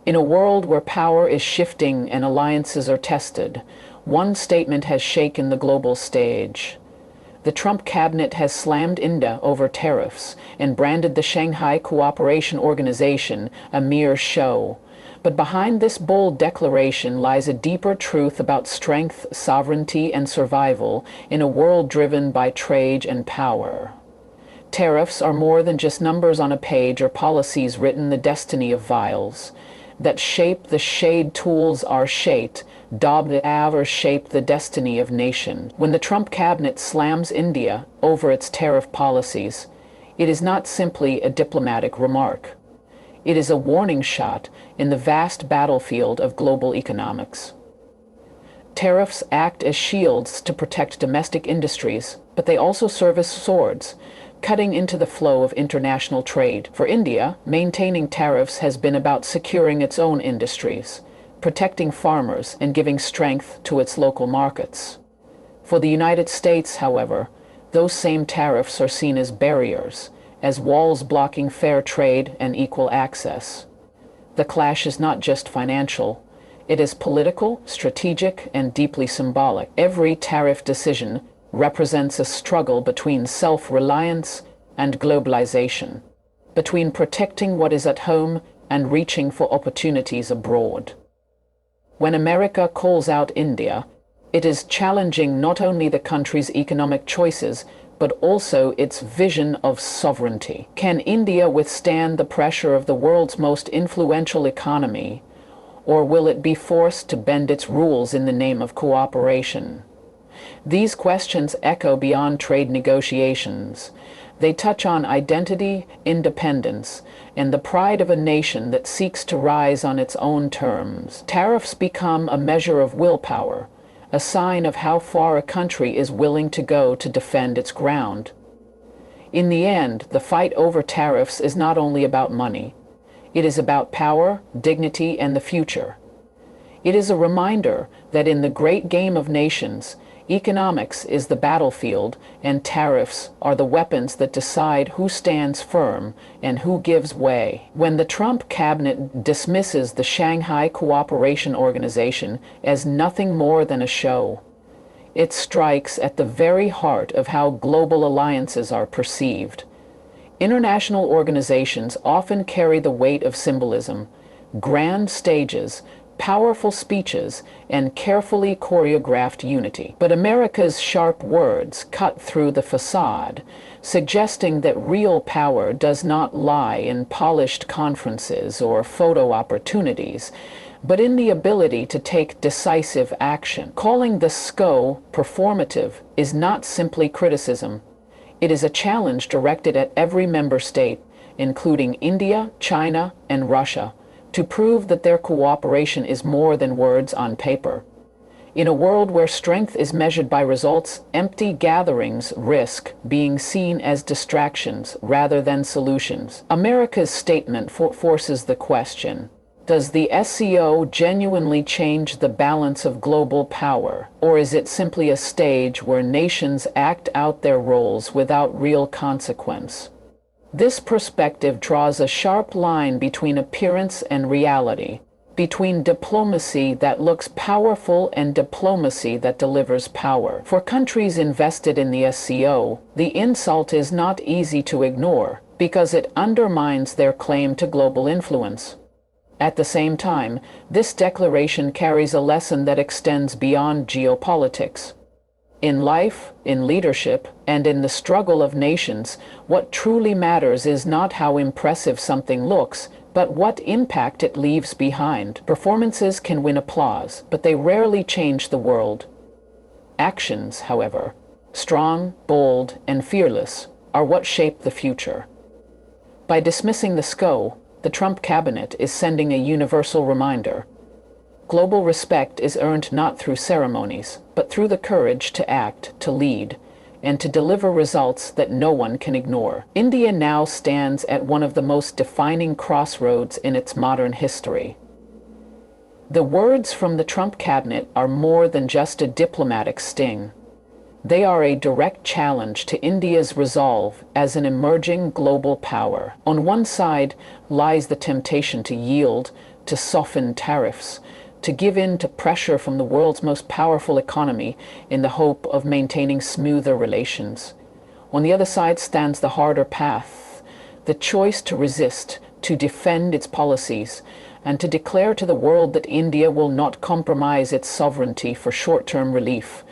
In a world where power is shifting and alliances are tested, one statement has shaken the global stage. The Trump cabinet has slammed India over tariffs and branded the Shanghai Cooperation Organization a mere show. But behind this bold declaration lies a deeper truth about strength, sovereignty, and survival in a world driven by trade and power. Tariffs are more than just numbers on a page or policies written the destiny of vials. That shape the shade tools are shaped, daub the hour shape the destiny of nation. When the Trump cabinet slams India over its tariff policies, it is not simply a diplomatic remark. It is a warning shot in the vast battlefield of global economics. Tariffs act as shields to protect domestic industries, but they also serve as swords, cutting into the flow of international trade. For India, maintaining tariffs has been about securing its own industries, protecting farmers, and giving strength to its local markets. For the United States, however, those same tariffs are seen as barriers, as walls blocking fair trade and equal access. The clash is not just financial. It is political, strategic, and deeply symbolic. Every tariff decision represents a struggle between self-reliance and globalization, between protecting what is at home and reaching for opportunities abroad. When America calls out India, it is challenging not only the country's economic choices, but also its vision of sovereignty. Can India withstand the pressure of the world's most influential economy, or will it be forced to bend its rules in the name of cooperation? These questions echo beyond trade negotiations. They touch on identity, independence, and the pride of a nation that seeks to rise on its own terms. Tariffs become a measure of willpower, a sign of how far a country is willing to go to defend its ground. In the end, the fight over tariffs is not only about money. It is about power, dignity, and the future. It is a reminder that in the great game of nations, economics is the battlefield, and tariffs are the weapons that decide who stands firm and who gives way. When the Trump cabinet dismisses the Shanghai Cooperation Organization as nothing more than a show, it strikes at the very heart of how global alliances are perceived. International organizations often carry the weight of symbolism, grand stages, powerful speeches, and carefully choreographed unity. But America's sharp words cut through the facade, suggesting that real power does not lie in polished conferences or photo opportunities, but in the ability to take decisive action. Calling the SCO performative is not simply criticism. It is a challenge directed at every member state, including India, China, and Russia, to prove that their cooperation is more than words on paper. In a world where strength is measured by results, empty gatherings risk being seen as distractions rather than solutions. America's statement forces the question: does the SCO genuinely change the balance of global power, or is it simply a stage where nations act out their roles without real consequence? This perspective draws a sharp line between appearance and reality, between diplomacy that looks powerful and diplomacy that delivers power. For countries invested in the SCO, the insult is not easy to ignore because it undermines their claim to global influence. At the same time, this declaration carries a lesson that extends beyond geopolitics. In life, in leadership, and in the struggle of nations, what truly matters is not how impressive something looks, but what impact it leaves behind. Performances can win applause, but they rarely change the world. Actions, however, strong, bold, and fearless, are what shape the future. By dismissing the SCO, the Trump cabinet is sending a universal reminder. Global respect is earned not through ceremonies, but through the courage to act, to lead, and to deliver results that no one can ignore. India now stands at one of the most defining crossroads in its modern history. The words from the Trump cabinet are more than just a diplomatic sting. They are a direct challenge to India's resolve as an emerging global power. On one side lies the temptation to yield, to soften tariffs, to give in to pressure from the world's most powerful economy in the hope of maintaining smoother relations. On the other side stands the harder path, the choice to resist, to defend its policies, and to declare to the world that India will not compromise its sovereignty for short-term relief.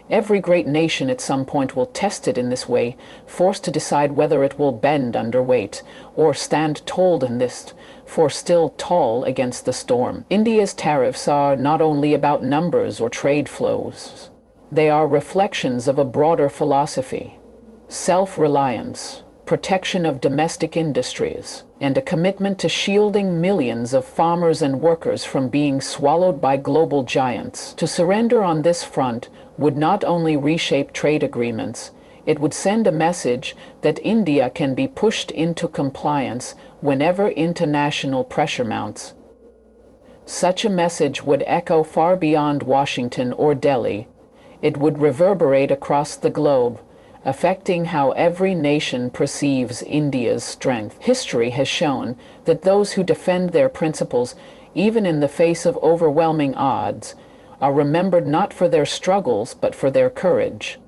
Every great nation at some point will test it in this way, forced to decide whether it will bend under weight or stand tall in this, for still tall against the storm. India's tariffs are not only about numbers or trade flows. They are reflections of a broader philosophy: self-reliance, protection of domestic industries, and a commitment to shielding millions of farmers and workers from being swallowed by global giants. To surrender on this front would not only reshape trade agreements, it would send a message that India can be pushed into compliance whenever international pressure mounts. Such a message would echo far beyond Washington or Delhi. It would reverberate across the globe, affecting how every nation perceives India's strength. History has shown that those who defend their principles, even in the face of overwhelming odds, are remembered not for their struggles but for their courage.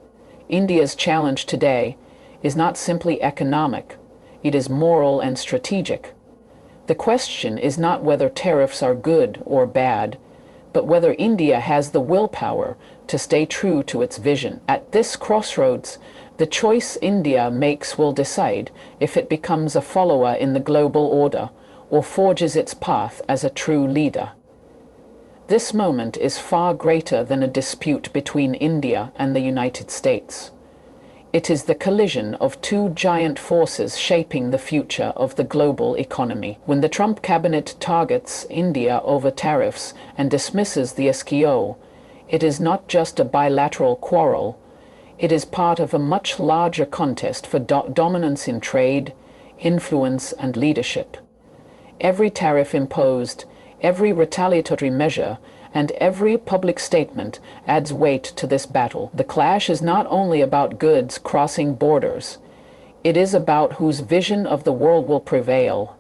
India's challenge today is not simply economic, it is moral and strategic. The question is not whether tariffs are good or bad, but whether India has the willpower to stay true to its vision. At this crossroads, the choice India makes will decide if it becomes a follower in the global order or forges its path as a true leader. This moment is far greater than a dispute between India and the United States. It is the collision of two giant forces shaping the future of the global economy. When the Trump cabinet targets India over tariffs and dismisses the SCO, it is not just a bilateral quarrel. It is part of a much larger contest for dominance in trade, influence, and leadership. Every tariff imposed, every retaliatory measure, and every public statement adds weight to this battle. The clash is not only about goods crossing borders. It is about whose vision of the world will prevail.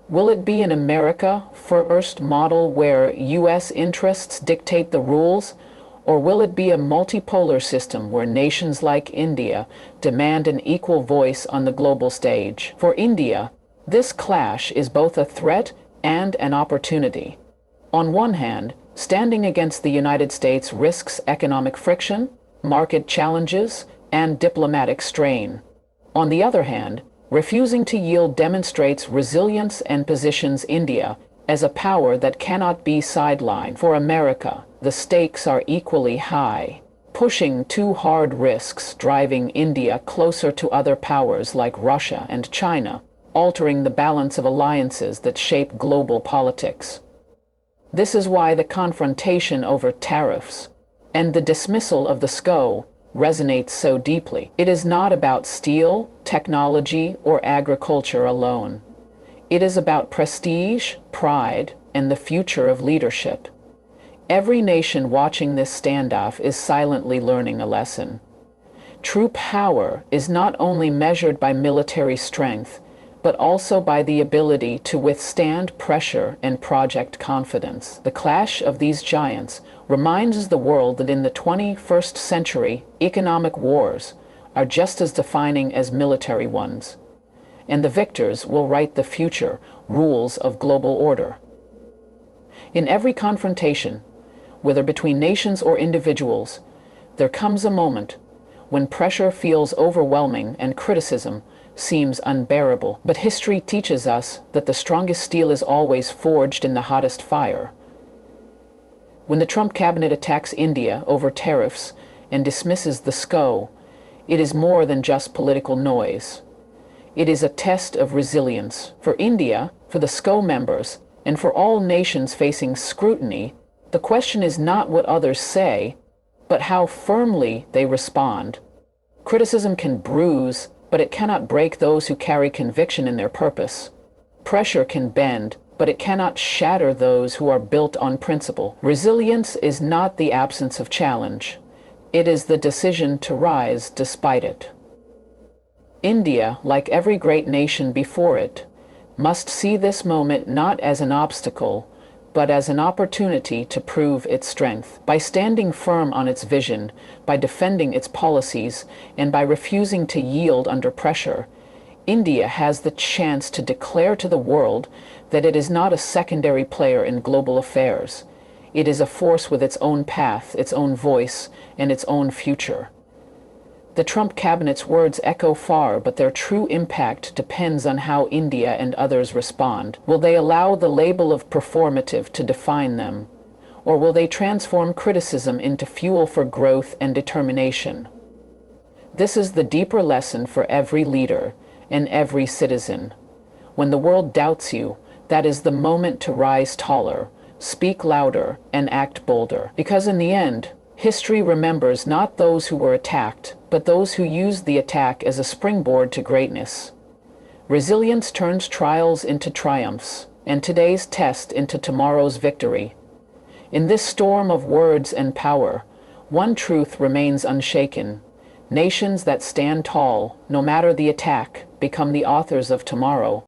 Will it be an America first model where U.S. interests dictate the rules, or will it be a multipolar system where nations like India demand an equal voice on the global stage? For India, this clash is both a threat and an opportunity. On one hand, standing against the United States risks economic friction, market challenges, and diplomatic strain. On the other hand, refusing to yield demonstrates resilience and positions India as a power that cannot be sidelined. For America, the stakes are equally high. Pushing too hard risks driving India closer to other powers like Russia and China, altering the balance of alliances that shape global politics. This is why the confrontation over tariffs and the dismissal of the SCO resonates so deeply. It is not about steel, technology, or agriculture alone. It is about prestige, pride, and the future of leadership. Every nation watching this standoff is silently learning a lesson. True power is not only measured by military strength, but also by the ability to withstand pressure and project confidence. The clash of these giants reminds the world that in the 21st century, economic wars are just as defining as military ones, and the victors will write the future rules of global order. In every confrontation, whether between nations or individuals, there comes a moment when pressure feels overwhelming and criticism seems unbearable. But history teaches us that the strongest steel is always forged in the hottest fire. When the Trump cabinet attacks India over tariffs and dismisses the SCO, it is more than just political noise. It is a test of resilience. For India, for the SCO members, and for all nations facing scrutiny, the question is not what others say, but how firmly they respond. Criticism can bruise, but it cannot break those who carry conviction in their purpose. Pressure can bend, but it cannot shatter those who are built on principle. Resilience is not the absence of challenge. It is the decision to rise despite it. India, like every great nation before it, must see this moment not as an obstacle, but as an opportunity to prove its strength. By standing firm on its vision, by defending its policies, and by refusing to yield under pressure, India has the chance to declare to the world that it is not a secondary player in global affairs. It is a force with its own path, its own voice, and its own future. The Trump cabinet's words echo far, but their true impact depends on how India and others respond. Will they allow the label of performative to define them, or will they transform criticism into fuel for growth and determination? This is the deeper lesson for every leader and every citizen. When the world doubts you, that is the moment to rise taller, speak louder, and act bolder. Because in the end, history remembers not those who were attacked, but those who used the attack as a springboard to greatness. Resilience turns trials into triumphs, and today's test into tomorrow's victory. In this storm of words and power, one truth remains unshaken. Nations that stand tall, no matter the attack, become the authors of tomorrow.